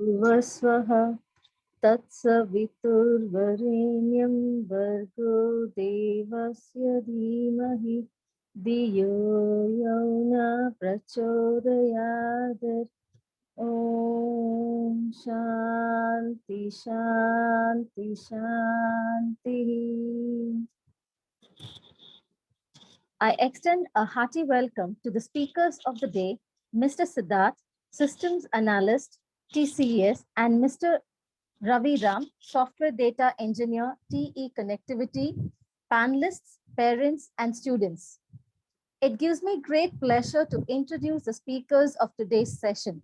भुवस्वः तत्सवितुर्वरेण्यं भर्गो देवस्य धीमहि धियो यो न प्रचोदयात्। ॐ शान्ति शान्ति शान्तिः। I extend a hearty welcome to the speakers of the day, Mr. Siddharth, Systems Analyst, TCS, and Mr. Ravi Ram, Software Data Engineer, TE Connectivity, panelists, parents, and students. It gives me great pleasure to introduce the speakers of today's session.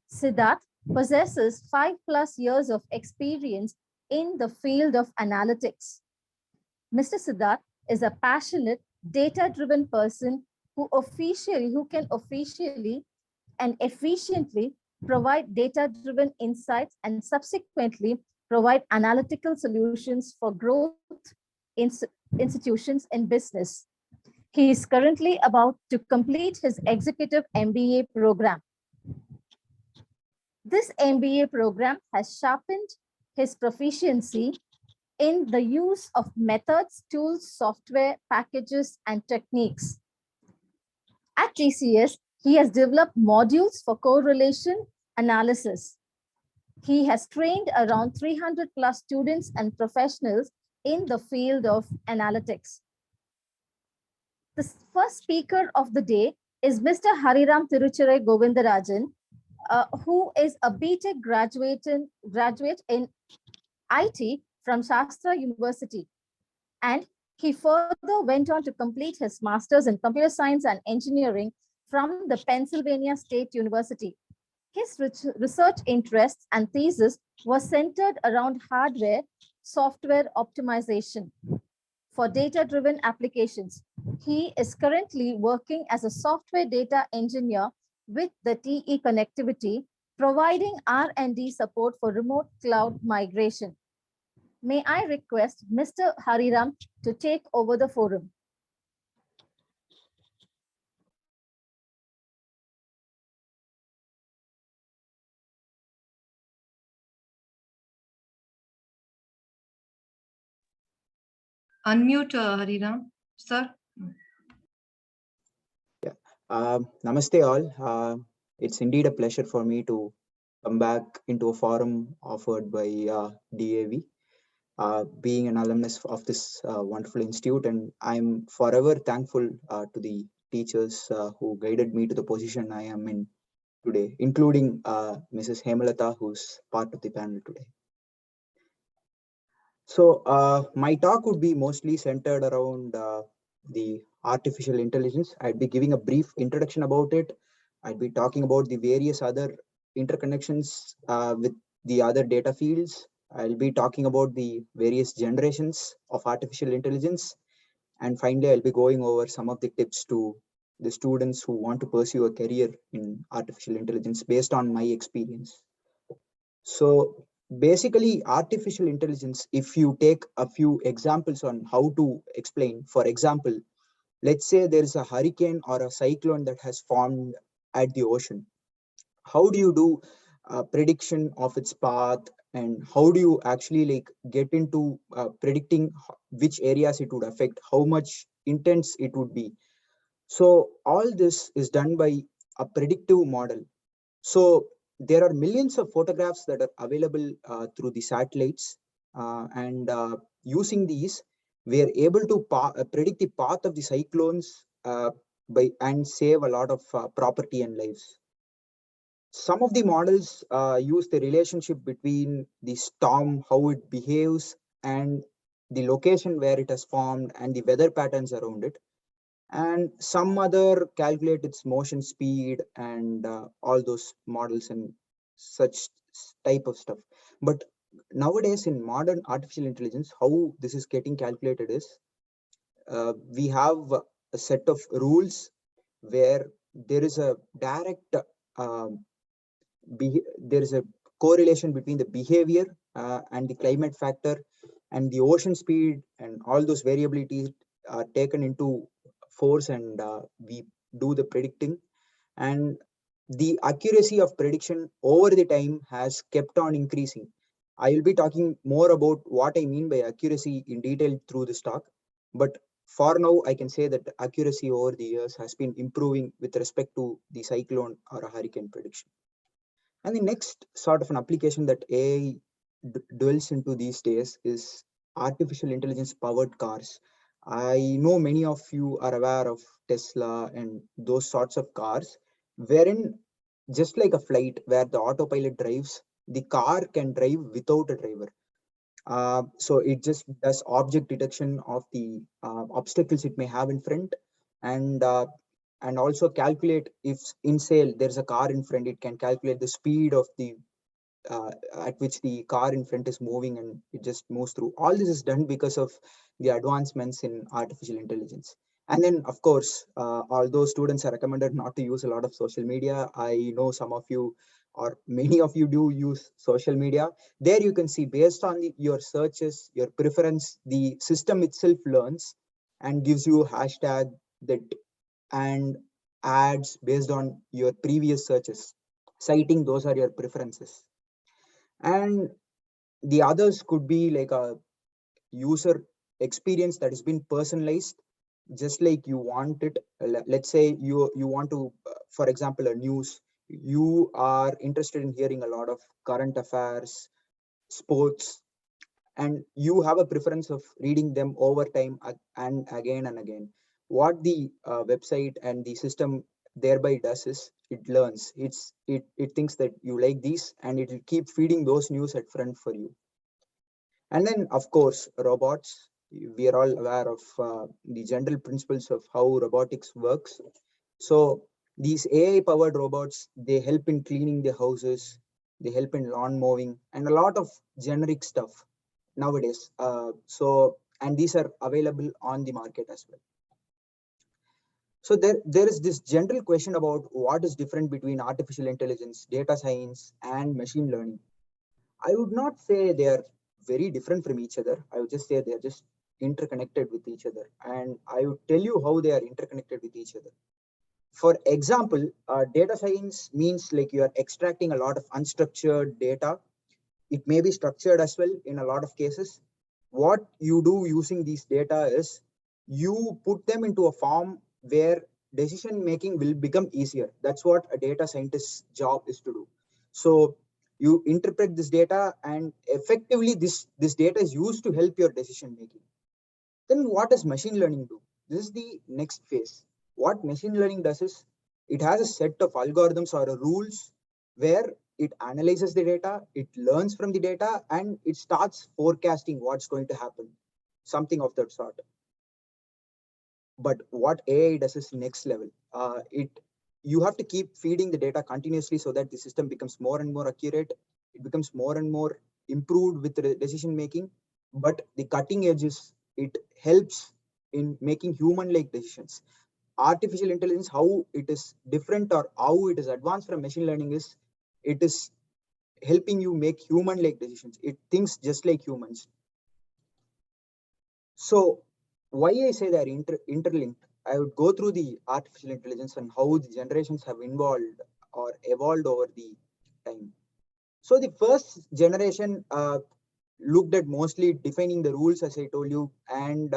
Siddharth possesses 5+ years of experience in the field of analytics. Mr. Siddharth is a passionate, data-driven person who can officially and efficiently provide data-driven insights and subsequently provide analytical solutions for growth institutions in business. He is currently about to complete his executive MBA program. This MBA program has sharpened his proficiency in the use of methods, tools, software, packages, and techniques. At TCS, he has developed modules for correlation analysis. He has trained around 300+ students and professionals in the field of analytics. The first speaker of the day is Mr. Hariram Tiruchirai Govindarajan, who is a BTech graduate in IT from Shastra University. And he further went on to complete his master's in computer science and engineering from the Pennsylvania State University. His research interests and thesis was centered around hardware software optimization for data-driven applications. He is currently working as a software data engineer with the TE Connectivity, providing R&D support for remote cloud migration. May I request Mr. Hariram to take over the forum. Unmute Hariram, sir. Yeah. Namaste all. It's indeed a pleasure for me to come back into a forum offered by DAV. Being an alumnus of this wonderful institute, and I'm forever thankful to the teachers who guided me to the position I am in today, including Mrs. Hemalata, who's part of the panel today. So my talk would be mostly centered around the artificial intelligence. I'd be giving a brief introduction about it. I'd be talking about the various other interconnections with the other data fields. I'll be talking about the various generations of artificial intelligence. And finally, I'll be going over some of the tips to the students who want to pursue a career in artificial intelligence based on my experience. So basically, artificial intelligence, if you take a few examples on how to explain, for example, let's say there is a hurricane or a cyclone that has formed at the ocean. How do you do a prediction of its path, and how do you actually get into predicting which areas it would affect, how much intense it would be? So all this is done by a predictive model. So there are millions of photographs that are available through the satellites, and using these, we are able to predict the path of the cyclones and save a lot of property and lives. Some of the models use the relationship between the storm, how it behaves, and the location where it has formed and the weather patterns around it. And some other calculate its motion speed and all those models and such type of stuff. But nowadays in modern artificial intelligence, how this is getting calculated is we have a set of rules where there is a direct there is a correlation between the behavior and the climate factor, and the ocean speed, and all those variabilities are taken into force, and we do the predicting. And the accuracy of prediction over the time has kept on increasing. I will be talking more about what I mean by accuracy in detail through this talk, but for now, I can say that accuracy over the years has been improving with respect to the cyclone or a hurricane prediction. And the next sort of an application that AI dwells into these days is artificial intelligence powered cars. I know many of you are aware of Tesla and those sorts of cars, wherein just like a flight where the autopilot drives, the car can drive without a driver. So it just does object detection of the obstacles it may have in front, and also calculate if in sale there's a car in front, it can calculate the speed of the uh, at which the car in front is moving, and it just moves through. All this is done because of the advancements in artificial intelligence. And then, of course, although students are recommended not to use a lot of social media, I know some of you or many of you do use social media. There you can see, based on your searches, your preference, the system itself learns and gives you a hashtag that and ads based on your previous searches, citing those are your preferences. And the others could be like a user experience that has been personalized just like you want it. Let's say you want to, for example, a news, you are interested in hearing a lot of current affairs, sports, and you have a preference of reading them over time and again. What the website and the system thereby does is it learns, it thinks that you like these, and it will keep feeding those news at front for you. And then, of course, robots. We are all aware of the general principles of how robotics works. So these AI-powered robots, they help in cleaning the houses, they help in lawn mowing, and a lot of generic stuff nowadays. And these are available on the market as well. So there is this general question about what is different between artificial intelligence, data science, and machine learning. I would not say they are very different from each other. I would just say they are just interconnected with each other. And I would tell you how they are interconnected with each other. For example, data science means like you are extracting a lot of unstructured data. It may be structured as well in a lot of cases. What you do using these data is you put them into a form where decision making will become easier. That's what a data scientist's job is to do. So you interpret this data, and effectively this data is used to help your decision making. Then what does machine learning do? This is the next phase. What machine learning does is it has a set of algorithms or rules where it analyzes the data, it learns from the data, and it starts forecasting what's going to happen, something of that sort. But what AI does is next level. You have to keep feeding the data continuously so that the system becomes more and more accurate. It becomes more and more improved with the decision making. But the cutting edge is it helps in making human-like decisions. Artificial intelligence, how it is different or how it is advanced from machine learning is it is helping you make human-like decisions. It thinks just like humans. So why I say they're interlinked, I would go through the artificial intelligence and how the generations have involved or evolved over the time. So the first generation looked at mostly defining the rules, as I told you, and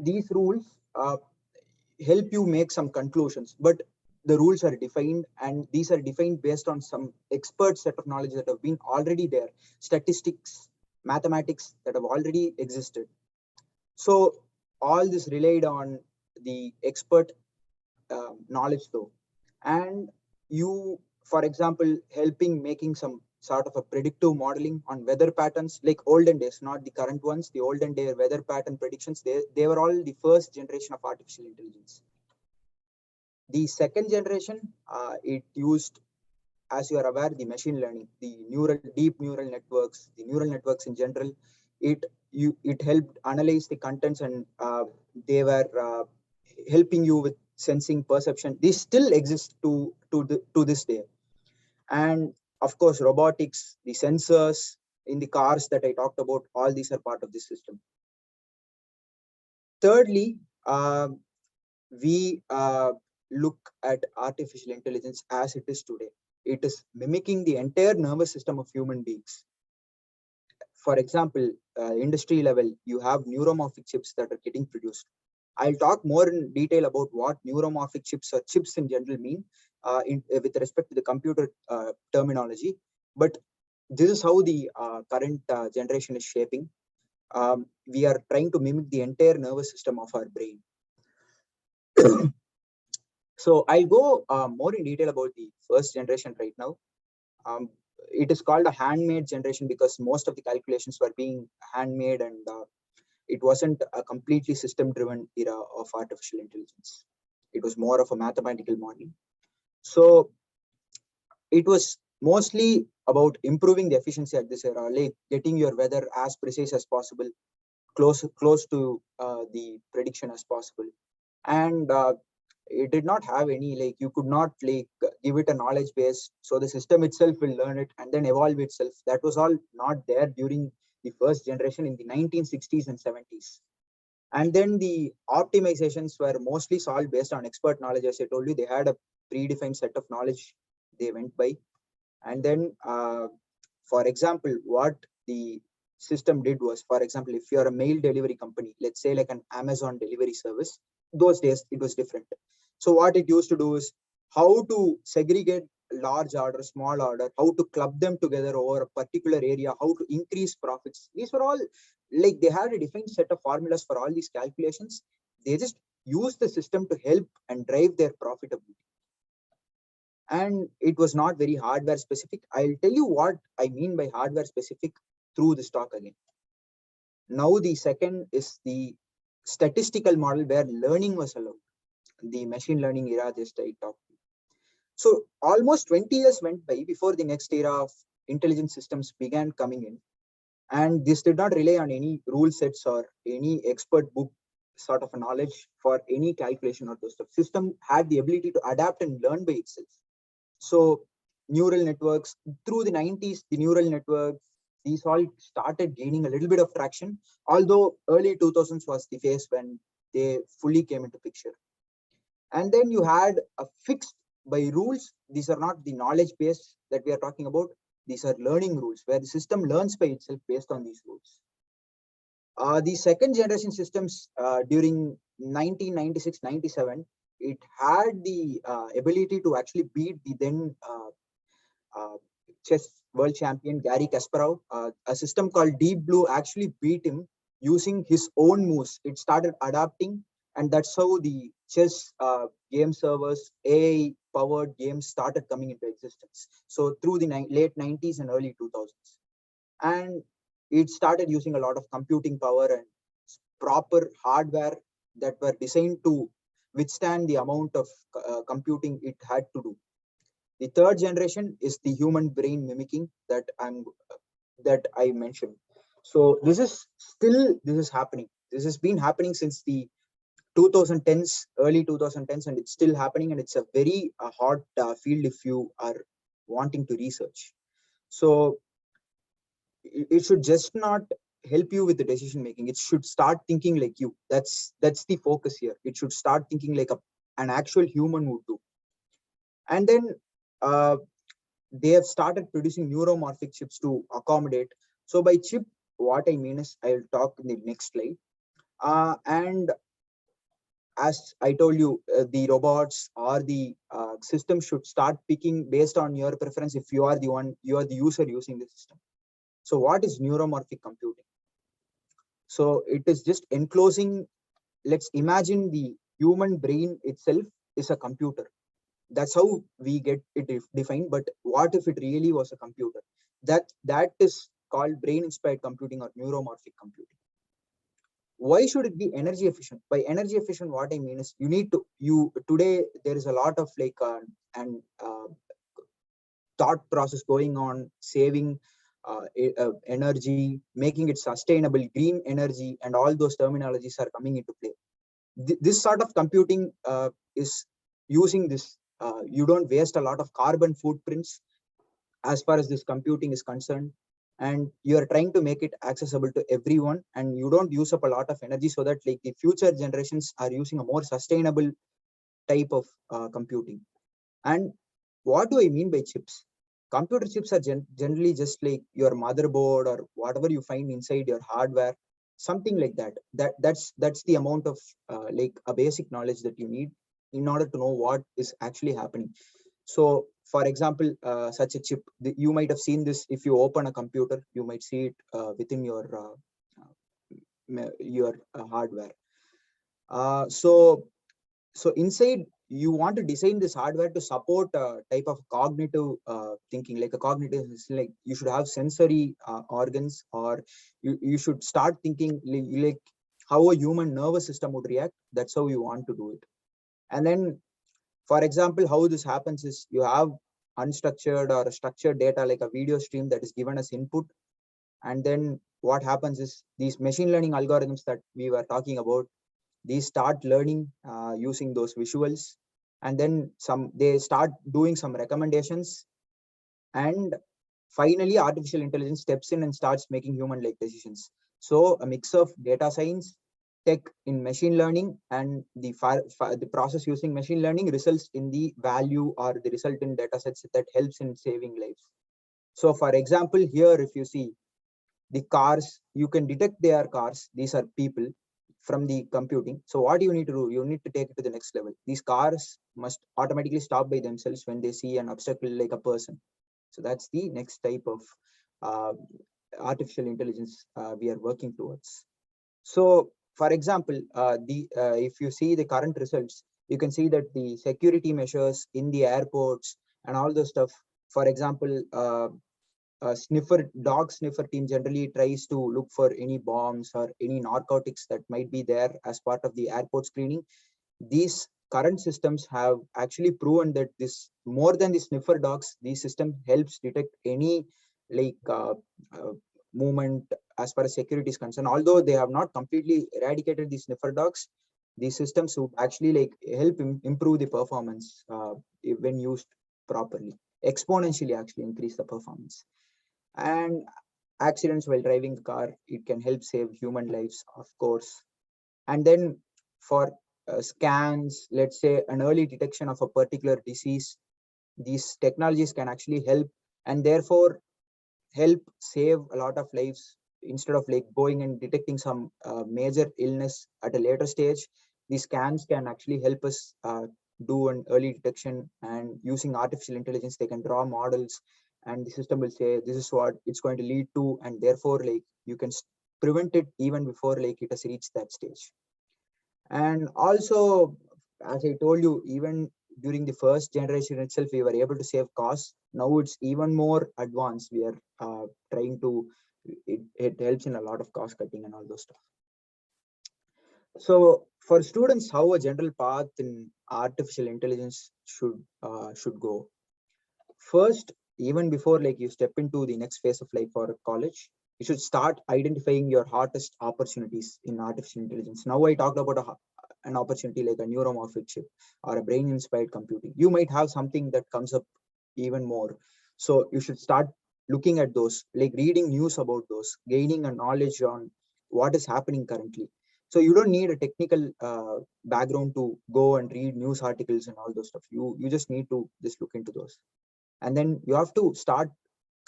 these rules help you make some conclusions. But the rules are defined, and these are defined based on some expert set of knowledge that have been already there, statistics, mathematics that have already existed. So all this relied on the expert knowledge though. And you, for example, helping making some sort of a predictive modeling on weather patterns, like olden days, not the current ones, the olden day weather pattern predictions, they were all the first generation of artificial intelligence. The second generation, it used, as you are aware, the machine learning, the deep neural networks, the neural networks in general. It helped analyze the contents, and they were helping you with sensing, perception. These still exist to this day. And of course, robotics, the sensors in the cars that I talked about, all these are part of this system. Thirdly, we look at artificial intelligence as it is today. It is mimicking the entire nervous system of human beings. For example, industry level, you have neuromorphic chips that are getting produced. I'll talk more in detail about what neuromorphic chips or chips in general mean with respect to the computer terminology. But this is how the current generation is shaping. We are trying to mimic the entire nervous system of our brain. So I'll go more in detail about the first generation right now. It is called a handmade generation because most of the calculations were being handmade, and it wasn't a completely system driven era of artificial intelligence. It was more of a mathematical model. So it was mostly about improving the efficiency at this era, like getting your weather as precise as possible, close to the prediction as possible. And it did not have any, like, you could not like give it a knowledge base, so the system itself will learn it and then evolve itself. That was all not there during the first generation in the 1960s and 70s. And then the optimizations were mostly solved based on expert knowledge. As I told you, they had a predefined set of knowledge they went by. And then for example, what the system did was, for example, if you're a mail delivery company, let's say like an Amazon delivery service, those days it was different. So what it used to do is how to segregate large order, small order, how to club them together over a particular area, how to increase profits. These were all like they had a defined set of formulas for all these calculations. They just use the system to help and drive their profitability. And it was not very hardware specific. I'll tell you what I mean by hardware specific through this talk again. Now the second is the statistical model where learning was allowed. The machine learning era just I talked. So almost 20 years went by before the next era of intelligent systems began coming in. And this did not rely on any rule sets or any expert book sort of a knowledge for any calculation or those stuff. System had the ability to adapt and learn by itself. So neural networks through the 90s, the neural networks, these all started gaining a little bit of traction, although early 2000s was the phase when they fully came into picture. And then you had a fixed by rules. These are not the knowledge base that we are talking about. These are learning rules where the system learns by itself based on these rules. The second generation systems during 1996-97, it had the ability to actually beat the then chess world champion Garry Kasparov. A system called Deep Blue actually beat him using his own moves. It started adapting, and that's how the chess game servers, AI powered games started coming into existence. So through the late 90s and early 2000s. And it started using a lot of computing power and proper hardware that were designed to withstand the amount of computing it had to do. The third generation is the human brain mimicking that I mentioned. So this is happening. This has been happening since the 2010s, early 2010s, and it's still happening, and it's a very hot field if you are wanting to research. So it should just not help you with the decision making. It should start thinking like you. That's the focus here. It should start thinking like an actual human would do. And then they have started producing neuromorphic chips to accommodate. So by chip, what I mean is, I'll talk in the next slide. And as I told you, the robots or the system should start picking based on your preference if you are the user using the system. So what is neuromorphic computing? So it is just enclosing, let's imagine the human brain itself is a computer. That's how we get it defined. But what if it really was a computer? That is called brain-inspired computing or neuromorphic computing. Why should it be energy efficient? By energy efficient, what I mean is today there is a lot of like thought process going on, saving energy, making it sustainable, green energy, and all those terminologies are coming into play. This sort of computing is using this. You don't waste a lot of carbon footprints as far as this computing is concerned, and you are trying to make it accessible to everyone, and you don't use up a lot of energy, so that like the future generations are using a more sustainable type of computing. And what do I mean by chips? Computer chips are generally just like your motherboard or whatever you find inside your hardware, something like that. That's the amount of like a basic knowledge that you need in order to know what is actually happening. So, for example, such a chip, you might have seen this if you open a computer, you might see it within your hardware. So inside you want to design this hardware to support a type of cognitive thinking, like a cognitive, like you should have sensory organs, or you should start thinking like how a human nervous system would react. That's how you want to do it. And then, for example, how this happens is you have unstructured or structured data like a video stream that is given as input. And then what happens is these machine learning algorithms that we were talking about, they start learning using those visuals, and then they start doing some recommendations, and finally artificial intelligence steps in and starts making human like decisions. So a mix of data science, tech in machine learning, and the process using machine learning results in the value or the result in data sets that helps in saving lives. So for example, here if you see the cars, you can detect they are cars, these are people from the computing. So what you need to do, you need to take it to the next level. These cars must automatically stop by themselves when they see an obstacle like a person. So that's the next type of artificial intelligence we are working towards. So for example, if you see the current results, you can see that the security measures in the airports and all those stuff. For example, dog sniffer team generally tries to look for any bombs or any narcotics that might be there as part of the airport screening. These current systems have actually proven that this, more than the sniffer dogs, these system helps detect any like movement as far as security is concerned. Although they have not completely eradicated the sniffer dogs, these systems would actually like help improve the performance when used properly, exponentially actually increase the performance. And accidents while driving the car, it can help save human lives, of course. And then for scans, let's say an early detection of a particular disease, these technologies can actually help, and therefore help save a lot of lives. Instead of like going and detecting some major illness at a later stage, these scans can actually help us do an early detection, and using artificial intelligence they can draw models, and the system will say this is what it's going to lead to, and therefore like you can prevent it even before like it has reached that stage. And also, as I told you, even during the first generation itself, we were able to save costs. Now it's even more advanced. We are trying to, it helps in a lot of cost cutting and all those stuff. So for students, how a general path in artificial intelligence should go. First, even before like you step into the next phase of life or college, you should start identifying your hottest opportunities in artificial intelligence. Now I talked about an opportunity like a neuromorphic chip or a brain inspired computing. You might have something that comes up even more. So you should start looking at those, like reading news about those, gaining a knowledge on what is happening currently. So you don't need a technical background to go and read news articles and all those stuff. You just need to just look into those. And then you have to start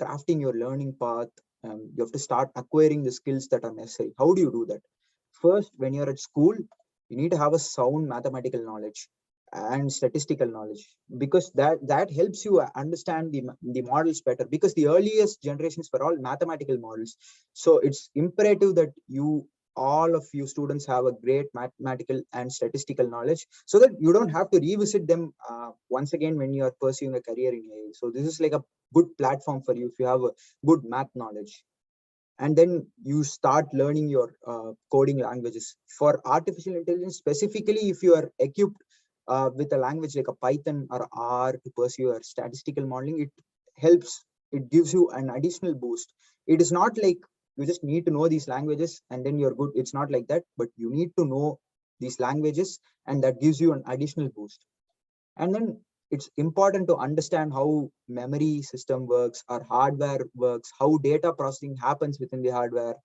crafting your learning path. You have to start acquiring the skills that are necessary. How do you do that? First, when you're at school, you need to have a sound mathematical knowledge and statistical knowledge, because that helps you understand the models better, because the earliest generations were all mathematical models. So it's imperative that all of you students have a great mathematical and statistical knowledge, so that you don't have to revisit them once again when you are pursuing a career in AI. So this is like a good platform for you if you have a good math knowledge. And then you start learning your coding languages. For artificial intelligence, specifically if you are equipped with a language like a Python or R to pursue your statistical modeling, it gives you an additional boost. It is not like you just need to know these languages and then you're good. It's not like that, but you need to know these languages, and that gives you an additional boost. And then it's important to understand how memory system works, or hardware works, how data processing happens within the hardware,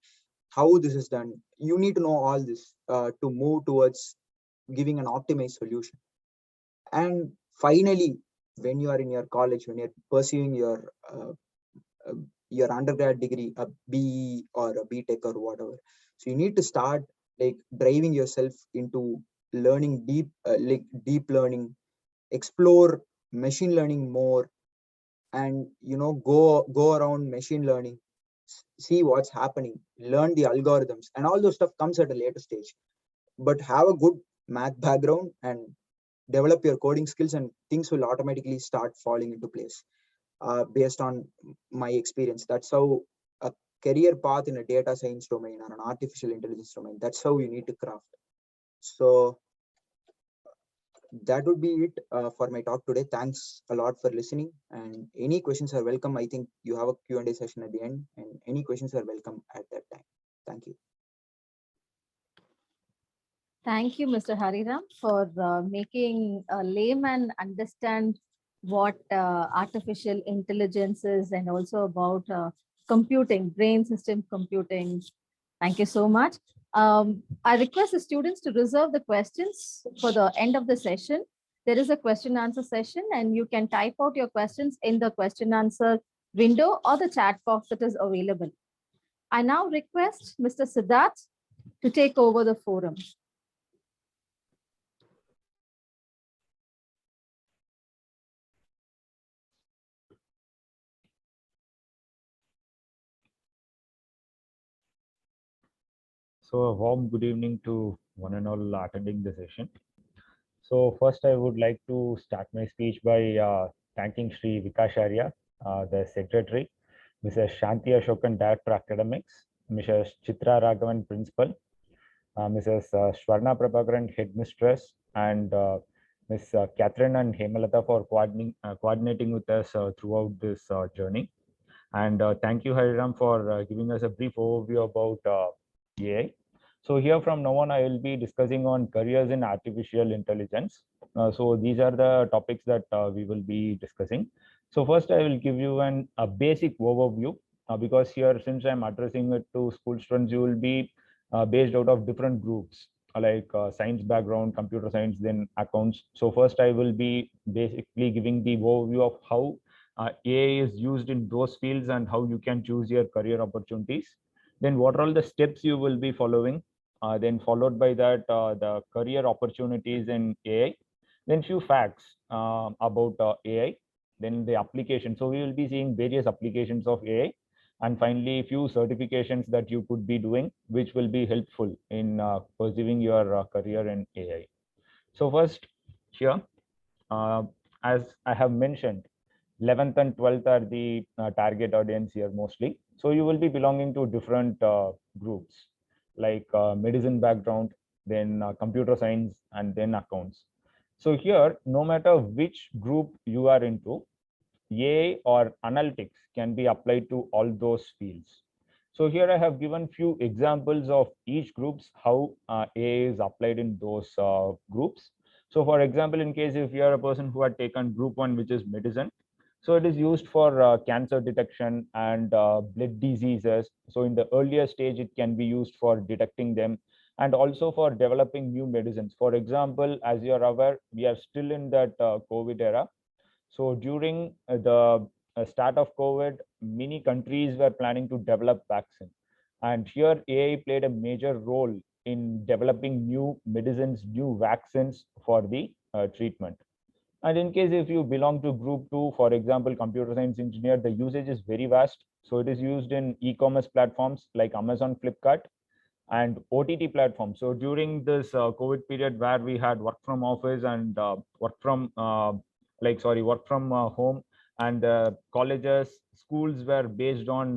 how this is done. You need to know all this to move towards giving an optimized solution. And finally, when you are in your college, when you're pursuing uh, your undergrad degree, a BE or a BTech or whatever, so you need to start like driving yourself into learning like deep learning, explore machine learning more, and go around machine learning, see what's happening, learn the algorithms, and all those stuff comes at a later stage. But have a good math background and develop your coding skills, and things will automatically start falling into place. Based on my experience, that's how a career path in a data science domain or an artificial intelligence domain, that's how you need to craft. So that would be it for my talk today. Thanks a lot for listening, and any questions are welcome. I think you have a Q&A session at the end, and any questions are welcome at that time. Thank you. Thank you, Mr. Hariram, for making a layman understand what artificial intelligence is and also about computing, brain system computing. Thank you so much. I request the students to reserve the questions for the end of the session. There is a question answer session, and you can type out your questions in the question answer window or the chat box that is available. I now request Mr. Siddharth to take over the forum. So a warm good evening to one and all attending the session. So first I would like to start my speech by thanking Sri Vikasharya, the Secretary, Mrs. Shanti Ashokan, Director Academics, Mrs. Chitra Raghavan, Principal, Mrs. Shwarna Prabhakaran, Headmistress, and Ms. Catherine and Hemalata for coordinating with us throughout this journey. And thank you, Hariram, for giving us a brief overview about AI. So here from now on, I will be discussing on careers in artificial intelligence. So these are the topics that we will be discussing. So first, I will give you a basic overview because here, since I'm addressing it to school students, you will be based out of different groups like science background, computer science, then accounts. So first, I will be basically giving the overview of how AI is used in those fields and how you can choose your career opportunities. Then what are all the steps you will be following? Then followed by that, the career opportunities in AI. Then few facts about AI. Then the application. So we will be seeing various applications of AI. And finally, few certifications that you could be doing, which will be helpful in pursuing your career in AI. So first, here, as I have mentioned, 11th and 12th are the target audience here mostly. So you will be belonging to different groups like medicine background, then computer science, and then accounts. So here, no matter which group you are into, AI or analytics can be applied to all those fields. So here I have given few examples of each groups, how AI is applied in those groups. So for example, in case if you are a person who had taken group 1, which is medicine, so it is used for cancer detection and blood diseases. So in the earlier stage, it can be used for detecting them and also for developing new medicines. For example, as you are aware, we are still in that COVID era. So during the start of COVID, many countries were planning to develop vaccine. And here AI played a major role in developing new medicines, new vaccines for the treatment. And in case if you belong to group 2, for example, computer science engineer, the usage is very vast. So it is used in e-commerce platforms like Amazon, Flipkart, and OTT platforms. So during this COVID period where we had work from office and work from home, and colleges, schools were based on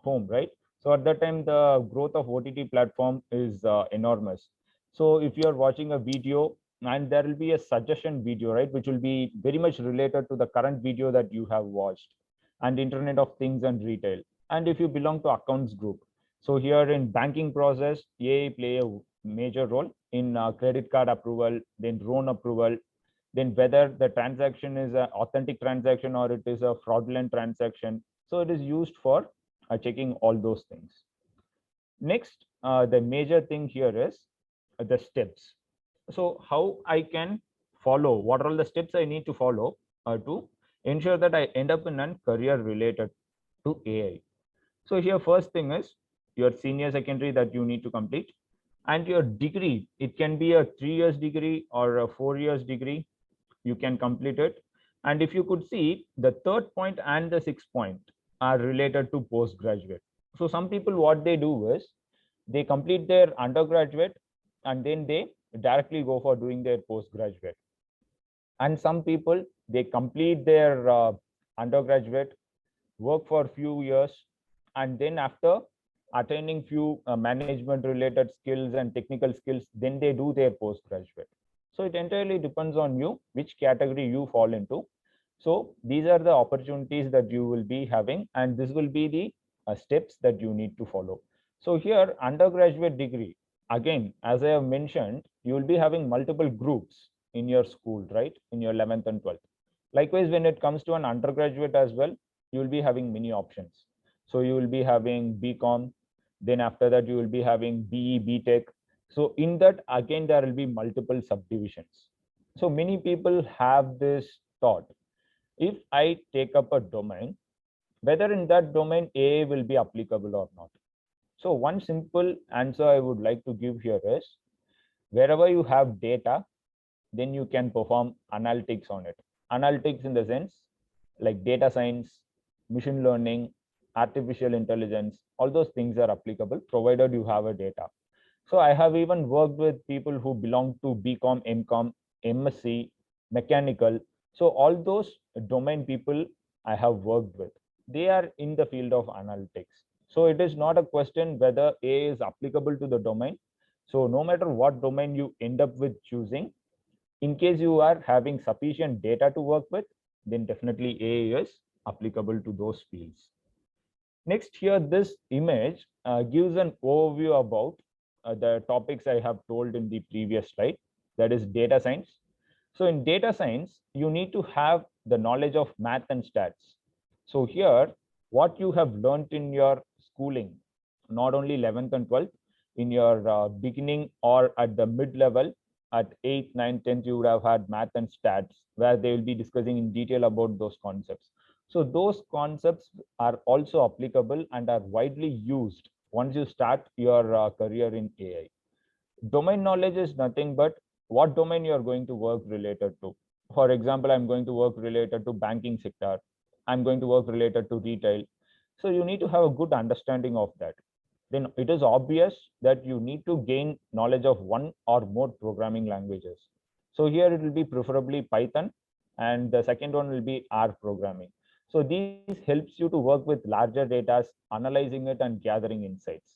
home, right? So at that time, the growth of OTT platform is enormous. So if you're watching a video, and there will be a suggestion video, right, which will be very much related to the current video that you have watched, and Internet of Things and retail. And if you belong to accounts group, so here in banking process, AI play a major role in credit card approval, then loan approval, then whether the transaction is an authentic transaction or it is a fraudulent transaction. So it is used for checking all those things. Next, the major thing here is the steps. So how I can follow, what are all the steps I need to follow to ensure that I end up in a career related to AI. So here, first thing is your senior secondary that you need to complete, and your degree. It can be a 3 years degree or a 4 years degree. You can complete it. And if you could see, the third point and the sixth point are related to postgraduate. So some people, what they do is they complete their undergraduate and then they directly go for doing their postgraduate. And some people, they complete their undergraduate, work for a few years, and then after attaining few management related skills and technical skills, then they do their postgraduate. So it entirely depends on you which category you fall into. So these are the opportunities that you will be having, and this will be the steps that you need to follow. So here, undergraduate degree, again, as I have mentioned, you will be having multiple groups in your school, right? In your 11th and 12th. Likewise, when it comes to an undergraduate as well, you will be having many options. So you will be having BCom, then after that you will be having BE, BTech. So in that, again, there will be multiple subdivisions. So many people have this thought, if I take up a domain, whether in that domain AI will be applicable or not. So one simple answer I would like to give here is, wherever you have data, then you can perform analytics on it. Analytics in the sense like data science, machine learning, artificial intelligence, all those things are applicable provided you have a data. So I have even worked with people who belong to BCom, MCom, MSc, mechanical. So all those domain people I have worked with, they are in the field of analytics. So it is not a question whether AI is applicable to the domain. So no matter what domain you end up with choosing, in case you are having sufficient data to work with, then definitely AI is applicable to those fields. Next, here, this image gives an overview about the topics I have told in the previous slide, that is data science. So in data science, you need to have the knowledge of math and stats. So here, what you have learned in your schooling, not only 11th and 12th, in your beginning or at the mid-level, at 8th, 9th, 10th, you would have had math and stats, where they will be discussing in detail about those concepts. So those concepts are also applicable and are widely used once you start your career in AI. Domain knowledge is nothing but what domain you are going to work related to. For example, I'm going to work related to banking sector. I'm going to work related to retail. So you need to have a good understanding of that. Then it is obvious that you need to gain knowledge of one or more programming languages. So here it will be preferably Python, and the second one will be R programming. So these helps you to work with larger data, analyzing it and gathering insights.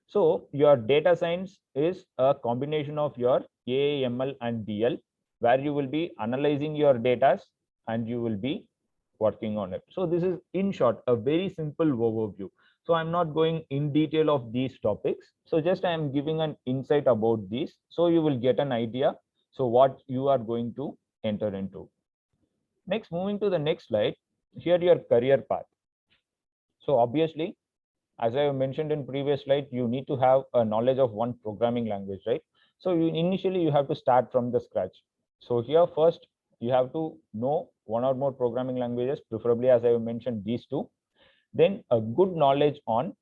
So your data science is a combination of your AI, ML and DL, where you will be analyzing your data and you will be working on it. So this is in short a very simple overview. So I'm not going in detail of these topics. So just I am giving an insight about these, so you will get an idea. So what you are going to enter into. Next, moving to the next slide, here your career path. So obviously, as I mentioned in previous slide, you need to have a knowledge of one programming language, right? So initially you have to start from the scratch. So here first you have to know one or more programming languages, preferably as I mentioned these two. Then a good knowledge on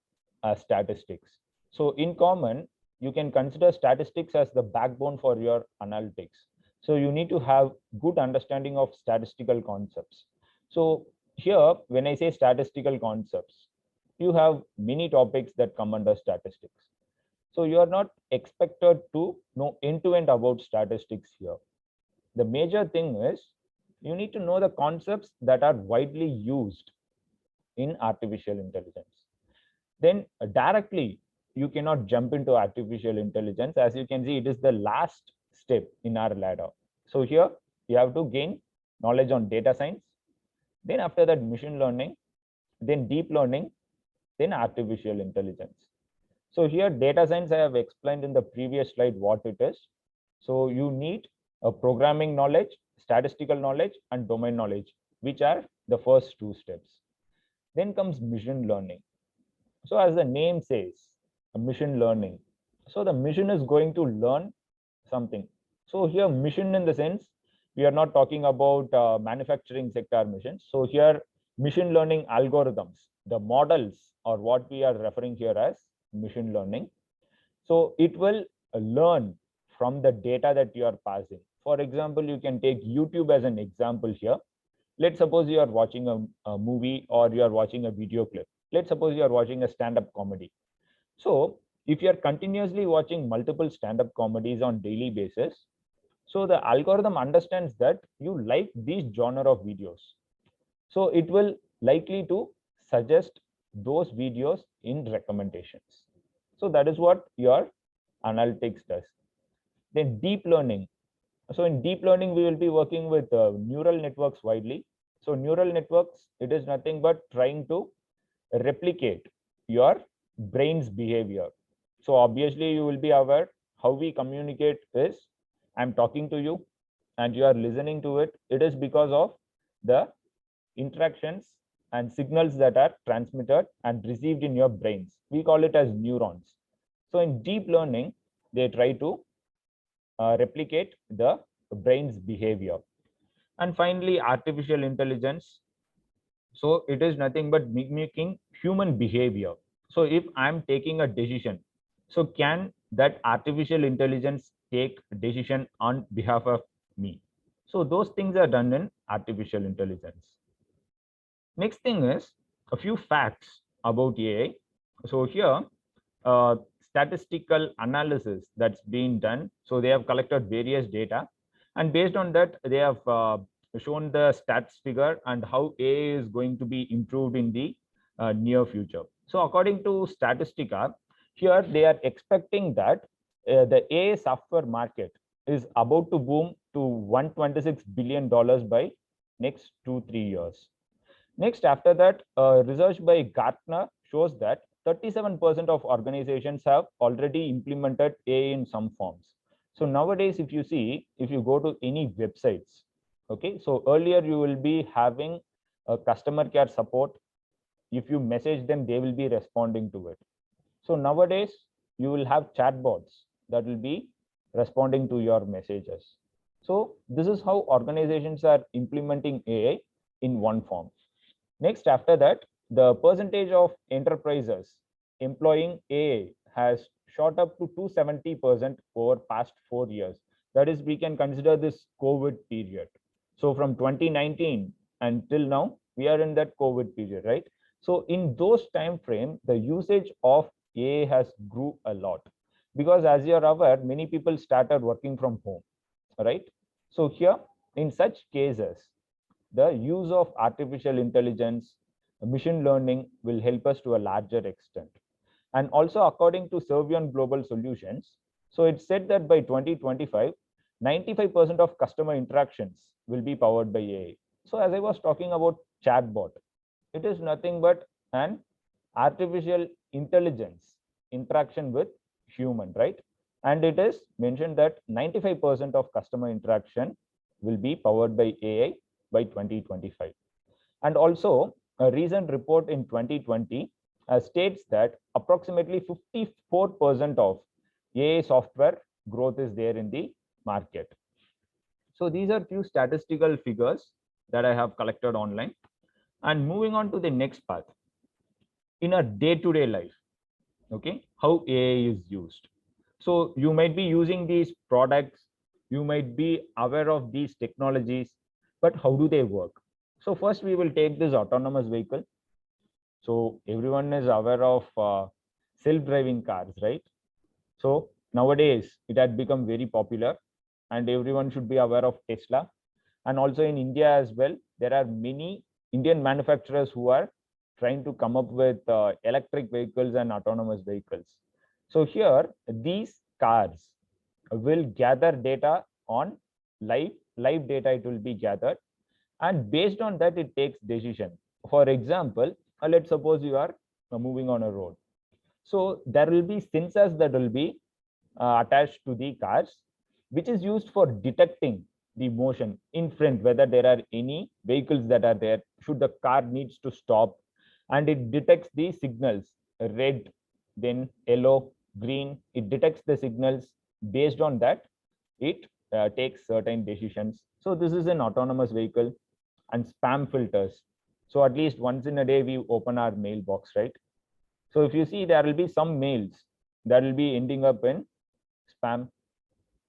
statistics. So in common, you can consider statistics as the backbone for your analytics. So you need to have good understanding of statistical concepts. So here, when I say statistical concepts, you have many topics that come under statistics. So you are not expected to know end-to-end about statistics here. The major thing is you need to know the concepts that are widely used in artificial intelligence. Then directly, you cannot jump into artificial intelligence. As you can see, it is the last step in our ladder. So here you have to gain knowledge on data science. Then after that, machine learning, then deep learning, then artificial intelligence. So here data science, I have explained in the previous slide what it is. So you need a programming knowledge, statistical knowledge, and domain knowledge, which are the first two steps. Then comes machine learning. So as the name says, a machine learning. So the machine is going to learn something. So here machine in the sense, We are not talking about manufacturing sector missions. So here, machine learning algorithms, the models are what we are referring here as machine learning. So it will learn from the data that you are passing. For example, you can take YouTube as an example here. Let's suppose you are watching a movie or you are watching a video clip. Let's suppose you are watching a stand-up comedy. So if you are continuously watching multiple stand-up comedies on daily basis, so the algorithm understands that you like these genre of videos. So it will likely to suggest those videos in recommendations. So that is what your analytics does. Then deep learning. So in deep learning, we will be working with neural networks widely. So neural networks, it is nothing but trying to replicate your brain's behavior. So obviously you will be aware how we communicate is I'm talking to you and you are listening to it. It is because of the interactions and signals that are transmitted and received in your brains. We call it as neurons. So in deep learning, they try to replicate the brain's behavior. And finally, artificial intelligence. So it is nothing but mimicking human behavior. So if I'm taking a decision, so can that artificial intelligence take decision on behalf of me? So those things are done in artificial intelligence. Next thing is a few facts about AI. So here, statistical analysis that's been done. So they have collected various data, and based on that, they have shown the stats figure and how AI is going to be improved in the near future. So according to Statistica, here they are expecting that the AI software market is about to boom to $126 billion by next 2-3 years. Next, after that, research by Gartner shows that 37% of organizations have already implemented AI in some forms. So nowadays, if you go to any websites, okay, so earlier you will be having a customer care support. If you message them, they will be responding to it. So nowadays, you will have chatbots that will be responding to your messages. So this is how organizations are implementing AI in one form. Next, after that, the percentage of enterprises employing AI has shot up to 270% over past 4 years. That is, we can consider this COVID period. So from 2019 until now, we are in that COVID period, right? So in those time frame, the usage of AI has grew a lot because as you're aware, many people started working from home, right? So here, in such cases, the use of artificial intelligence, machine learning will help us to a larger extent. And also, according to Servion Global Solutions, so it said that by 2025, 95% of customer interactions will be powered by AI. So as I was talking about chatbot, it is nothing but an artificial intelligence interaction with human, right? And it is mentioned that 95% of customer interaction will be powered by AI by 2025. And also, a recent report in 2020 states that approximately 54% of AI software growth is there in the market. So these are few statistical figures that I have collected online. And moving on to the next part, in a day-to-day life, okay, how AI is used. So you might be using these products, you might be aware of these technologies, but how do they work? So first we will take this autonomous vehicle. So everyone is aware of self-driving cars, right? So nowadays it had become very popular and everyone should be aware of Tesla. And also in India as well, there are many Indian manufacturers who are trying to come up with electric vehicles and autonomous vehicles. So here, these cars will gather data on live data, it will be gathered. And based on that, it takes decision. For example, let's suppose you are moving on a road. So there will be sensors that will be attached to the cars, which is used for detecting the motion in front, whether there are any vehicles that are there, should the car needs to stop, and it detects the signals, red, then yellow, green. It detects the signals. Based on that, it takes certain decisions. So this is an autonomous vehicle. And spam filters. So at least once in a day, we open our mailbox, right? So if you see, there will be some mails that will be ending up in spam,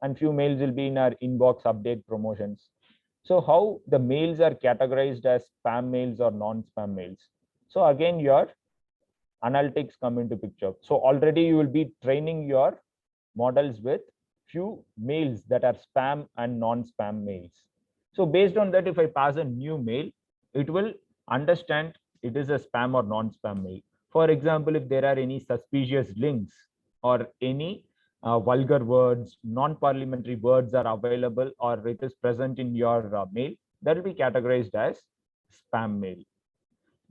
and few mails will be in our inbox update promotions. So how the mails are categorized as spam mails or non-spam mails? So again, your analytics come into picture. So already you will be training your models with few mails that are spam and non-spam mails. So based on that, if I pass a new mail, it will understand it is a spam or non-spam mail. For example, if there are any suspicious links or any vulgar words, non-parliamentary words are available or it is present in your mail, that will be categorized as spam mail.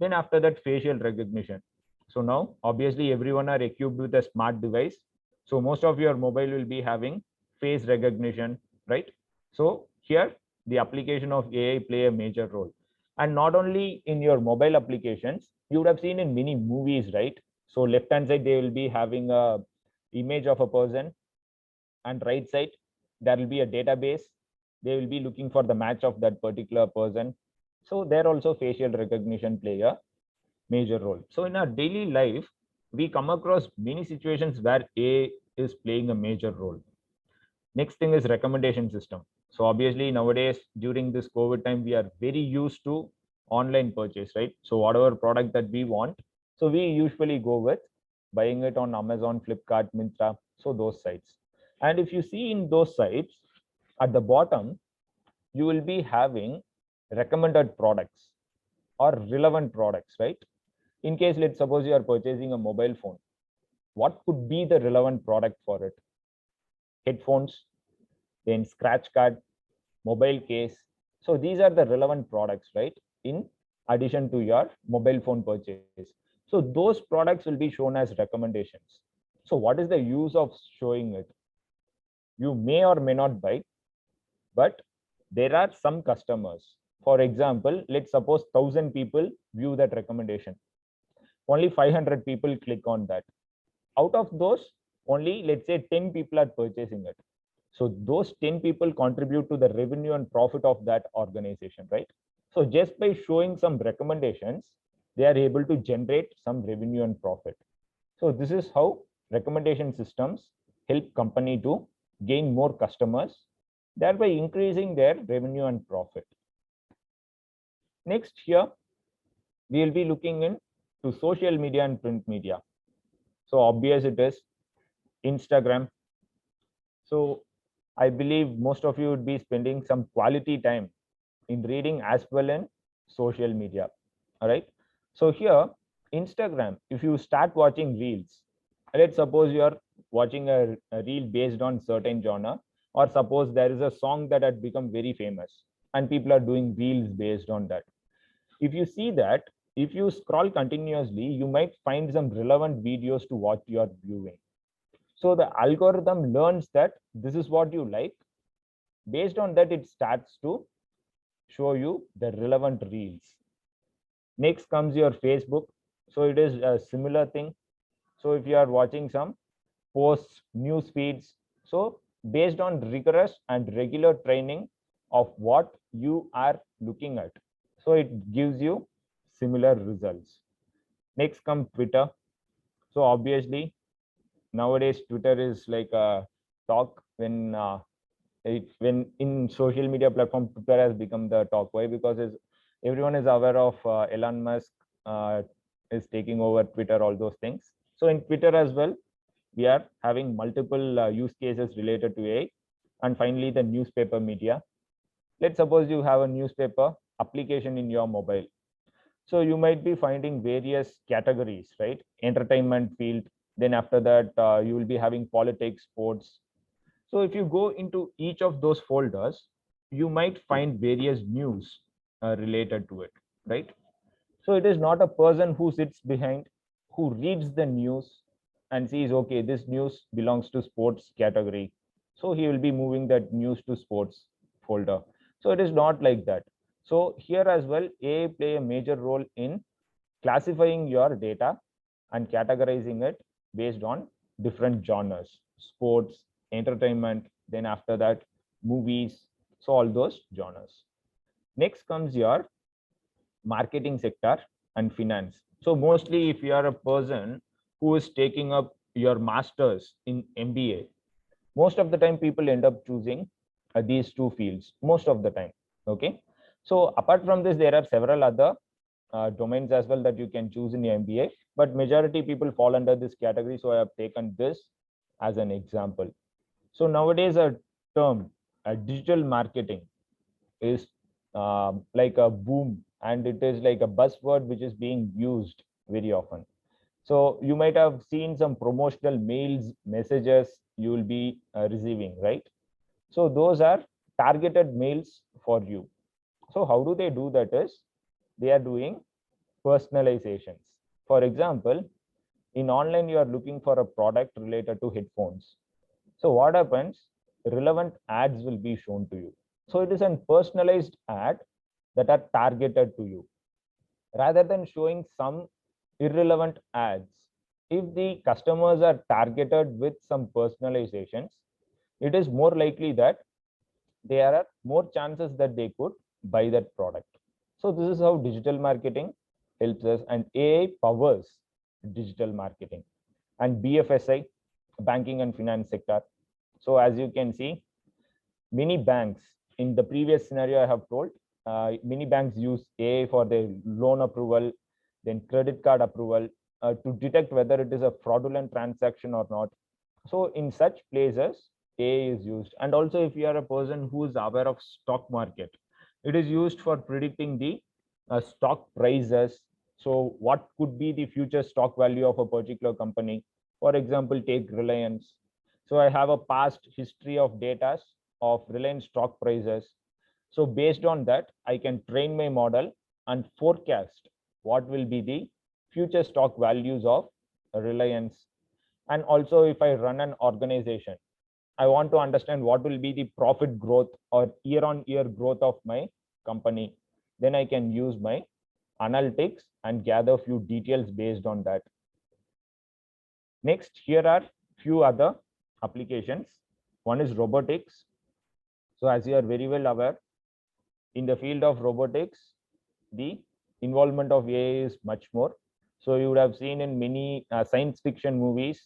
Then after that, facial recognition. So now, obviously, everyone are equipped with a smart device. So most of your mobile will be having face recognition, right? So here, the application of AI play a major role. And not only in your mobile applications, you would have seen in many movies, right? So left-hand side, they will be having a image of a person, and right side, there will be a database. They will be looking for the match of that particular person. So there also facial recognition play a major role. So in our daily life, we come across many situations where AI is playing a major role. Next thing is recommendation system. So obviously nowadays during this COVID time, we are very used to online purchase, right? So whatever product that we want, so we usually go with buying it on Amazon, Flipkart, Myntra, so those sites. And if you see in those sites, at the bottom, you will be having recommended products or relevant products, right? In case, let's suppose you are purchasing a mobile phone, what could be the relevant product for it? Headphones, then scratch card, mobile case. So these are the relevant products, right? In addition to your mobile phone purchase. So those products will be shown as recommendations. So what is the use of showing it? You may or may not buy, but there are some customers. For example, let's suppose 1,000 people view that recommendation. Only 500 people click on that. Out of those, only let's say 10 people are purchasing it. So those 10 people contribute to the revenue and profit of that organization, right? So just by showing some recommendations, they are able to generate some revenue and profit. So this is how recommendation systems help company to gain more customers, thereby increasing their revenue and profit. Next here, we will be looking into social media and print media. So obvious it is Instagram. So I believe most of you would be spending some quality time in reading as well in social media. All right. So here, Instagram, if you start watching reels, let's suppose you are watching a reel based on certain genre, or suppose there is a song that had become very famous and people are doing reels based on that. If you see that, if you scroll continuously, you might find some relevant videos to what you are viewing. So the algorithm learns that this is what you like. Based on that, it starts to show you the relevant reels. Next comes your Facebook. So it is a similar thing. So if you are watching some posts, news feeds, so based on rigorous and regular training of what you are looking at, so it gives you similar results. Next comes Twitter. So obviously nowadays Twitter is like a talk when when in social media platform, Twitter has become the talk. Why? Because everyone is aware of Elon Musk is taking over Twitter, all those things. So in Twitter as well, we are having multiple use cases related to AI. And finally, the newspaper media. Let's suppose you have a newspaper application in your mobile. So you might be finding various categories, right? Entertainment field. Then after that, you will be having politics, sports. So if you go into each of those folders, you might find various news related to it, right? So it is not a person who sits behind, who reads the news and sees, okay, this news belongs to sports category. So he will be moving that news to sports folder. So it is not like that. So here as well, AI play a major role in classifying your data and categorizing it based on different genres, sports, entertainment, then after that, movies, so all those genres. Next comes your marketing sector and finance. So mostly if you are a person who is taking up your masters in MBA, most of the time people end up choosing these two fields most of the time. Okay, so apart from this, there are several other domains as well that you can choose in your MBA, but majority people fall under this category, so I have taken this as an example. So nowadays a term, digital marketing, is like a boom, and it is like a buzzword which is being used very often. So you might have seen some promotional mails, messages you will be receiving, right? So those are targeted mails for you. So how do they do that is, they are doing personalizations. For example, in online, you are looking for a product related to headphones. So what happens? Relevant ads will be shown to you. So it is a personalized ad that are targeted to you rather than showing some irrelevant ads. If the customers are targeted with some personalizations, it is more likely that there are more chances that they could buy that product. So this is how digital marketing helps us, and AI powers digital marketing. And BFSI, banking and finance sector. So as you can see, many banks, in the previous scenario I have told, many banks use AI for their loan approval, then credit card approval, to detect whether it is a fraudulent transaction or not. So in such places, AI is used. And also if you are a person who is aware of stock market, it is used for predicting the stock prices. So what could be the future stock value of a particular company? For example, take Reliance. So I have a past history of data of Reliance stock prices. So based on that, I can train my model and forecast what will be the future stock values of Reliance. And also if I run an organization, I want to understand what will be the profit growth or year on year growth of my company. Then I can use my analytics and gather few details based on that. Next, here are few other applications. One is robotics. So as you are very well aware, in the field of robotics, the involvement of AI is much more. So you would have seen in many science fiction movies.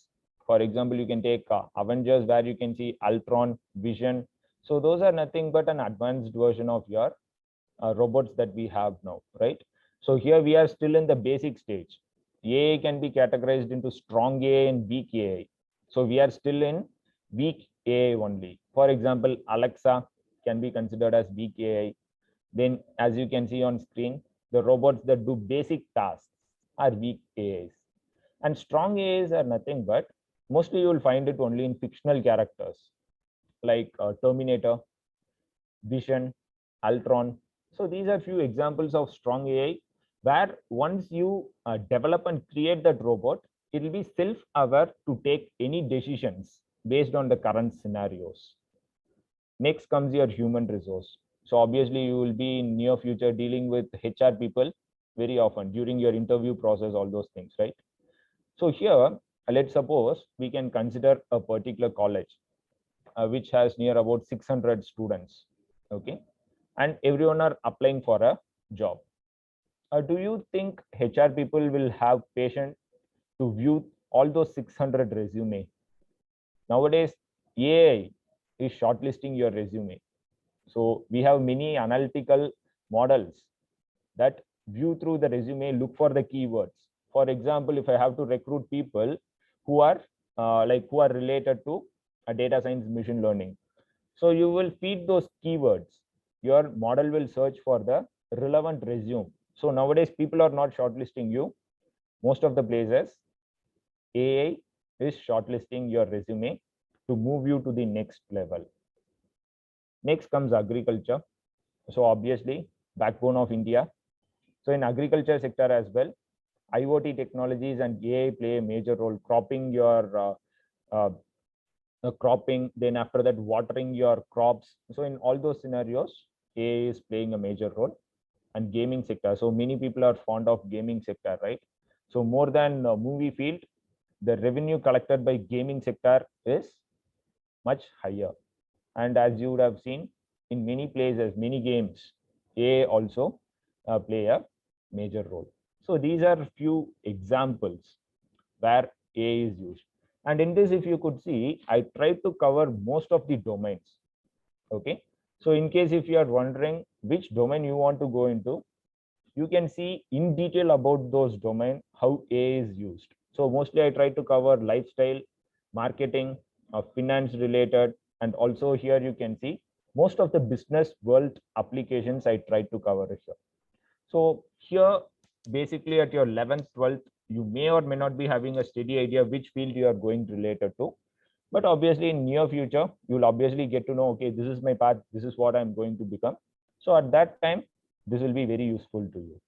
For example, you can take Avengers, where you can see Ultron, Vision. So those are nothing but an advanced version of your robots that we have now, right? So here we are still in the basic stage. AI can be categorized into strong AI and weak AI. So we are still in weak AI only. For example, Alexa can be considered as weak AI. Then as you can see on screen, the robots that do basic tasks are weak AIs. And strong AIs are nothing but, mostly you will find it only in fictional characters like Terminator, Vision, Ultron. So these are few examples of strong AI, where once you develop and create that robot, it will be self-aware to take any decisions based on the current scenarios. Next comes your human resource. So obviously you will be in near future dealing with HR people very often during your interview process, all those things, right? So here, let's suppose we can consider a particular college which has near about 600 students, okay? And everyone are applying for a job. Do you think HR people will have patience to view all those 600 resume? Nowadays, AI is shortlisting your resume. So we have many analytical models that view through the resume, look for the keywords. For example, if I have to recruit people who are who are related to a data science, machine learning, so you will feed those keywords. Your model will search for the relevant resume. So nowadays people are not shortlisting you. Most of the places, AI is shortlisting your resume to move you to the next level. Next comes agriculture. So obviously, backbone of India. So in agriculture sector as well, IoT technologies and AI play a major role. Cropping your cropping, then after that watering your crops. So in all those scenarios, AI is playing a major role. And gaming sector. So many people are fond of gaming sector, right? So more than movie field, the revenue collected by gaming sector is much higher. And as you would have seen in many places, many games, AI also play a major role. So these are few examples where AI is used. And in this, if you could see, I tried to cover most of the domains. Okay. So in case if you are wondering which domain you want to go into, you can see in detail about those domain, how AI is used. So mostly I try to cover lifestyle, marketing, finance related, and also here you can see most of the business world applications I tried to cover here. So here, basically at your 11th, 12th, you may or may not be having a steady idea which field you are going related to. But obviously in near future, you'll obviously get to know, okay, this is my path, this is what I'm going to become. So at that time, this will be very useful to you.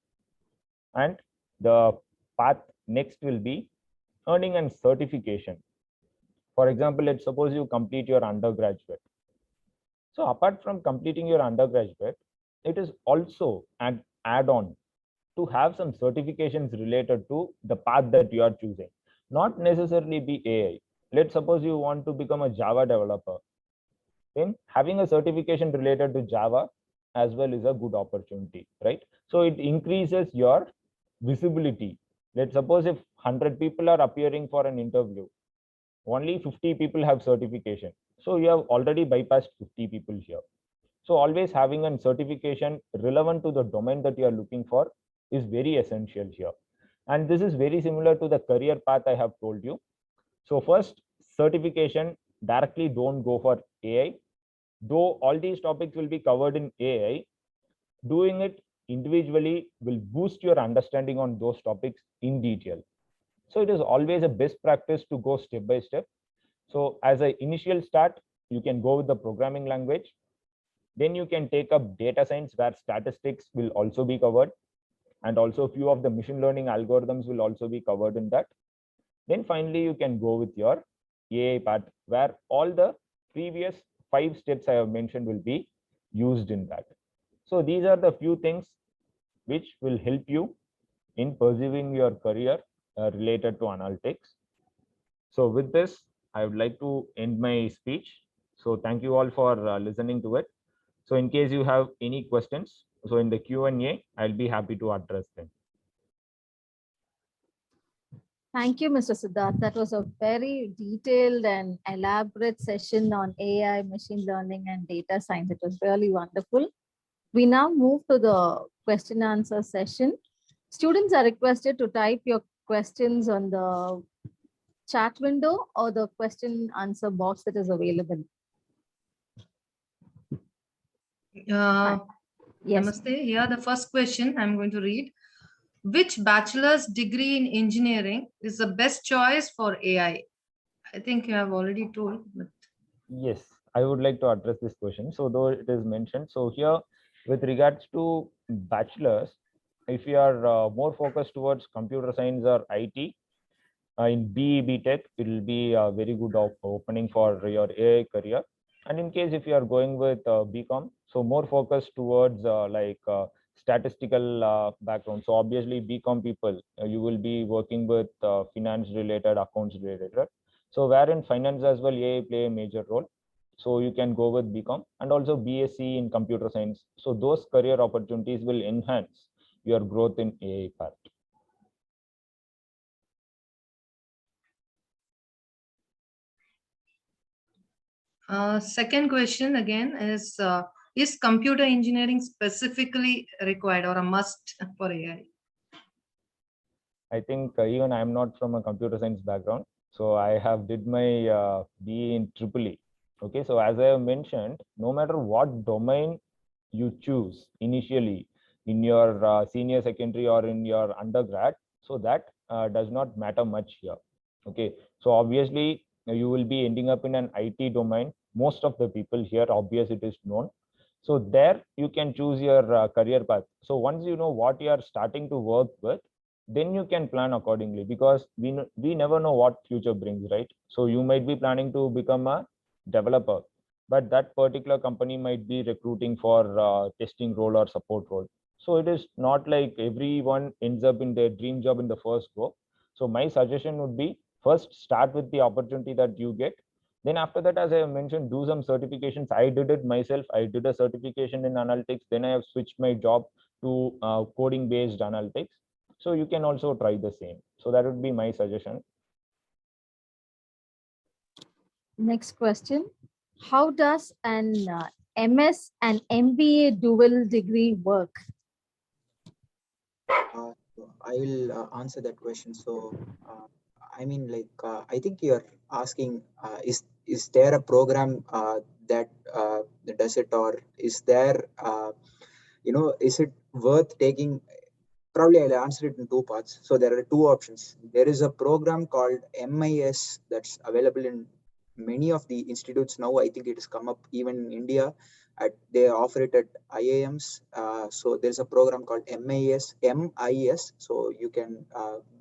And the path next will be earning and certification. For example, let's suppose you complete your undergraduate. So apart from completing your undergraduate, it is also an add-on to have some certifications related to the path that you are choosing, not necessarily be AI. Let's suppose you want to become a Java developer, then having a certification related to Java as well is a good opportunity, right? So it increases your visibility. Let's suppose if 100 people are appearing for an interview, only 50 people have certification. So you have already bypassed 50 people here. So always having a certification relevant to the domain that you are looking for is very essential here. And this is very similar to the career path I have told you. So first, certification, directly don't go for AI. Though all these topics will be covered in AI, doing it individually will boost your understanding on those topics in detail. So it is always a best practice to go step by step. So as an initial start, you can go with the programming language. Then you can take up data science where statistics will also be covered. And also a few of the machine learning algorithms will also be covered in that. Then finally, you can go with your AI part where all the previous 5 steps I have mentioned will be used in that. So these are the few things which will help you in pursuing your career related to analytics. So with this, I would like to end my speech. So thank you all for listening to it. So in case you have any questions, so in the Q&A, I'll be happy to address them. Thank you, Mr. Siddharth. That was a very detailed and elaborate session on AI, machine learning, and data science. It was really wonderful. We now move to the question answer session. Students are requested to type your questions on the chat window or the question answer box that is available. Yes. Namaste. Here, the first question I'm going to read. Which bachelor's degree in engineering is the best choice for AI? I think you have already told, but Yes, I would like to address this question. So though it is mentioned, so here with regards to bachelor's, if you are more focused towards computer science or IT, in BE Tech, it will be a very good opening for your AI career. And in case if you are going with BCom, so more focused towards statistical background. So obviously BCom people, you will be working with finance related, accounts related. So where in finance as well, AI play a major role. So you can go with BCom and also BSc in computer science. So those career opportunities will enhance your growth in AI part. second question again is computer engineering specifically required or a must for AI? I think even I'm not from a computer science background, so I have did my BE in EEE. Okay, so as I have mentioned, no matter what domain you choose initially in your senior secondary or in your undergrad, so that does not matter much here. Okay, so obviously you will be ending up in an IT domain. Most of the people here, obvious it is known. So there you can choose your career path. So once you know what you are starting to work with, then you can plan accordingly, because we never know what future brings, right? So you might be planning to become a developer, but that particular company might be recruiting for testing role or support role. So it is not like everyone ends up in their dream job in the first go. So my suggestion would be, first start with the opportunity that you get, Then after that, as I have mentioned, do some certifications. I did it myself. I did a certification in analytics. Then I have switched my job to coding based analytics. So you can also try the same. So that would be my suggestion. Next question. How does an MS and MBA dual degree work? I will answer that question. So, I mean, I think you're asking, is there a program that does it, or is there, is it worth taking? Probably I'll answer it in two parts. So there are two options. There is a program called MIS that's available in many of the institutes now. I think it has come up even in India. They offer it at IIMs. So there's a program called MIS. So you can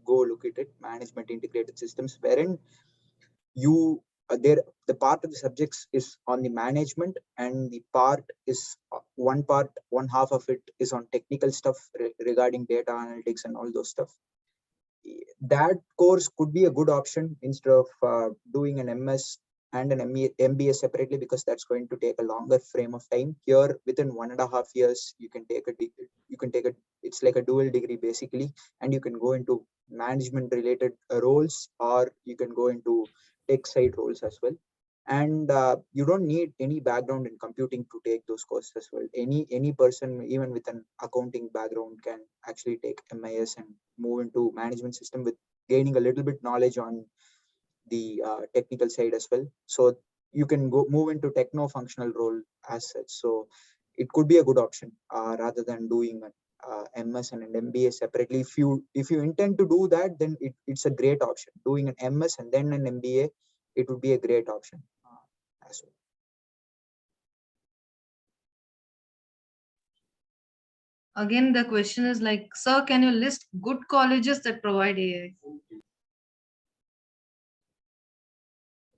go look at it, Management Integrated Systems, wherein you there the part of the subjects is on the management, and the part is one half of it is on technical stuff regarding data analytics and all those stuff. That course could be a good option instead of doing an MS and an MBA separately, because that's going to take a longer frame of time. Here, within 1.5 years, you can take it's like a dual degree basically, and you can go into management related roles, or you can go into tech side roles as well. And you don't need any background in computing to take those courses as well. Any person, even with an accounting background, can actually take MIS and move into management system with gaining a little bit knowledge on the technical side as well. So you can move into techno functional role as such. So it could be a good option rather than doing an MS and an MBA separately. If you intend to do that, then it's a great option. Doing an MS and then an MBA, it would be a great option as well. Again, the question is like, sir, can you list good colleges that provide AI?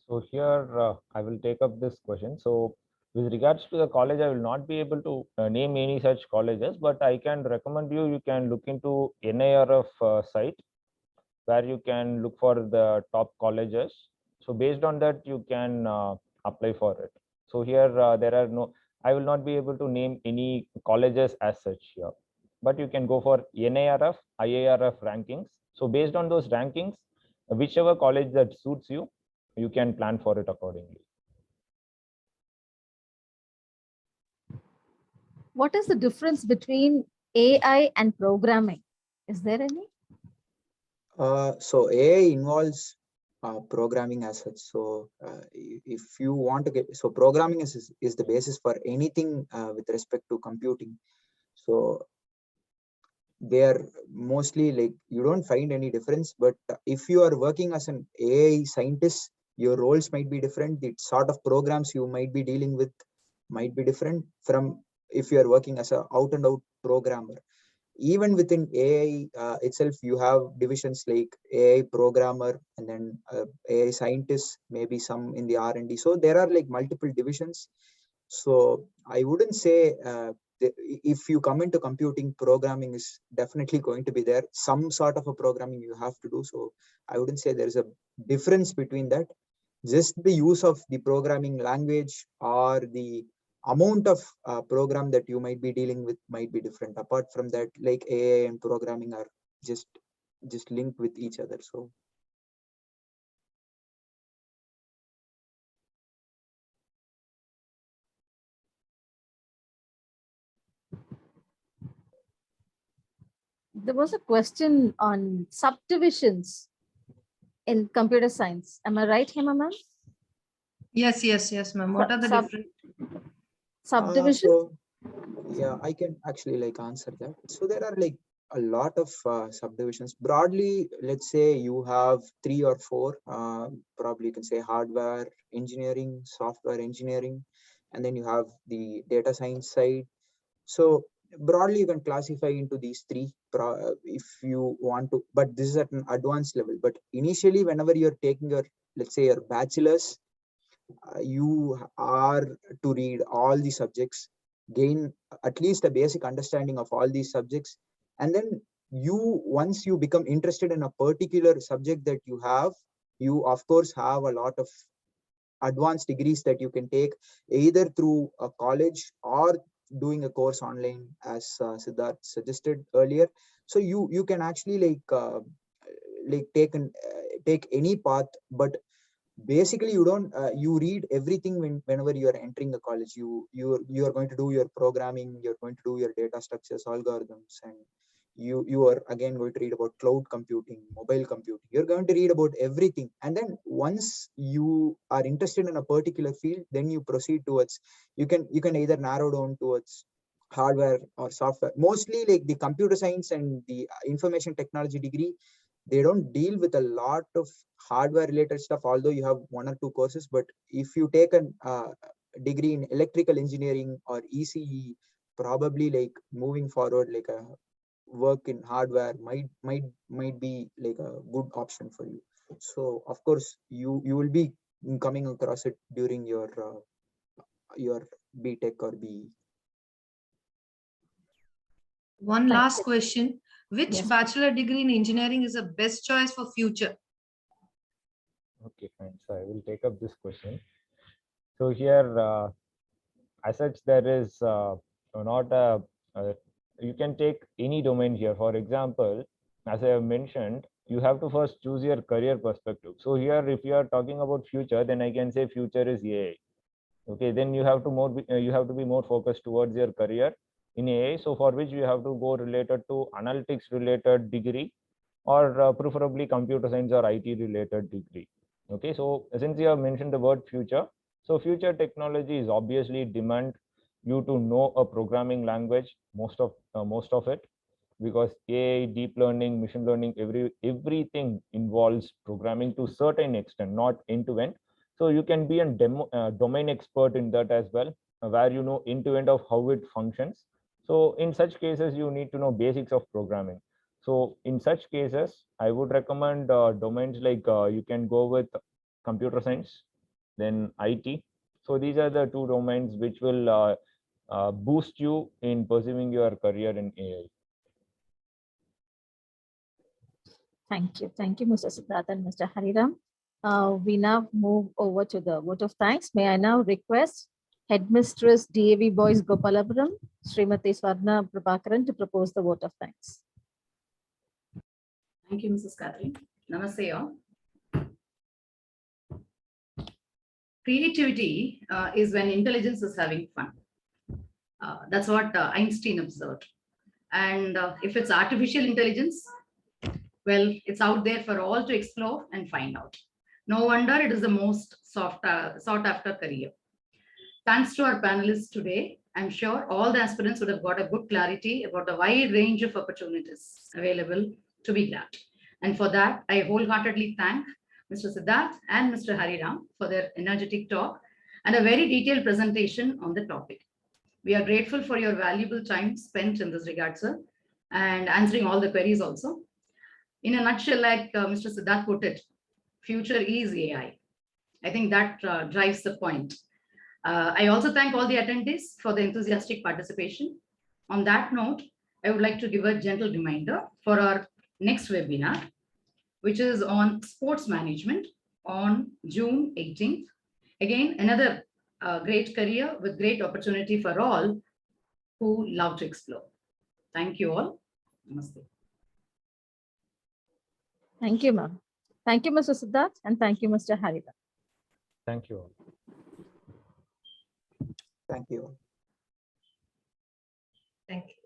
So here I will take up this question. So with regards to the college, I will not be able to name any such colleges, but I can recommend you can look into NIRF site, where you can look for the top colleges. So based on that, you can apply for it. So here there are I will not be able to name any colleges as such here, but you can go for NIRF, IIRF rankings. So based on those rankings, whichever college that suits you, you can plan for it accordingly. What is the difference between AI and programming? Is there any? So AI involves programming as such. So if you want to programming is the basis for anything with respect to computing. So they are mostly like, you don't find any difference. But if you are working as an AI scientist, your roles might be different. The sort of programs you might be dealing with might be different from if you are working as a out and out programmer. Even within AI itself, you have divisions like AI programmer, and then AI scientists, maybe some in the R&D. So there are like multiple divisions. So I wouldn't say if you come into computing, programming is definitely going to be there. Some sort of a programming you have to do. So I wouldn't say there is a difference between that. Just the use of the programming language or the amount of program that you might be dealing with might be different. Apart from that, like AI and programming are just linked with each other. So There was a question on subdivisions in computer science. Am I right, Hema ma'am? Yes, ma'am. What are the different subdivisions? So yeah, I can actually like answer that. So there are like a lot of subdivisions. Broadly, let's say you have 3 or 4, probably you can say hardware engineering, software engineering, and then you have the data science side. So broadly, you can classify into these 3 if you want to, but this is at an advanced level. But initially, whenever you're taking your, let's say your bachelor's, you are to read all the subjects, gain at least a basic understanding of all these subjects, and then once you become interested in a particular subject that you have, you of course have a lot of advanced degrees that you can take either through a college or doing a course online, as Siddharth suggested earlier. So you can actually take any path, but basically you don't you read everything whenever you are entering a college. You are going to do your programming, you're going to do your data structures, algorithms, and you are again going to read about cloud computing, mobile computing. You're going to read about everything, and then once you are interested in a particular field, then you proceed towards, you can either narrow down towards hardware or software. Mostly like the computer science and the information technology degree, they don't deal with a lot of hardware related stuff, although you have 1 or 2 courses. But if you take a degree in electrical engineering or ECE, probably like moving forward, like a work in hardware might be like a good option for you. So of course you will be coming across it during your BTech or BE. One Thank last you. question. Which Yes. bachelor degree in engineering is the best choice for future? Okay, fine. So I will take up this question. So here, as such, there is not you can take any domain here. For example, as I have mentioned, you have to first choose your career perspective. So here, if you are talking about future, then I can say future is AI. Okay, then you have to be more focused towards your career in AI. So for which you have to go related to analytics related degree, or preferably computer science or IT related degree. Okay, so since you have mentioned the word future, so future technology is obviously demand you to know a programming language, most of it, because AI, deep learning, machine learning, everything involves programming to certain extent, not end to end. So you can be a domain expert in that as well, where you know end to end of how it functions. So in such cases, you need to know basics of programming. So in such cases, I would recommend domains like you can go with computer science, then IT. So these are the 2 domains which will boost you in pursuing your career in AI. Thank you. Thank you, Mr. Siddharth and Mr. Hariram. We now move over to the vote of thanks. May I now request Headmistress DAV Boys Gopalapuram, Srimati Swarna Prabhakaran, to propose the vote of thanks. Thank you, Mrs. Catherine. Namaste, all. Creativity is when intelligence is having fun. That's what Einstein observed. And if it's artificial intelligence, well, it's out there for all to explore and find out. No wonder it is the most sought after career. Thanks to our panelists today, I'm sure all the aspirants would have got a good clarity about the wide range of opportunities available to be grabbed. And for that, I wholeheartedly thank Mr. Siddharth and Mr. Hariram for their energetic talk and a very detailed presentation on the topic. We are grateful for your valuable time spent in this regard, sir, and answering all the queries also. In a nutshell, like Mr. Siddharth put it, future is AI. I think that drives the point. I also thank all the attendees for the enthusiastic participation. On that note, I would like to give a gentle reminder for our next webinar, which is on sports management on June 18th. Again, another great career with great opportunity for all who love to explore. Thank you all. Namaste. Thank you, ma'am. Thank you, Mr. Siddharth, and thank you, Mr. Hariram. Thank you all. Thank you. Thank you.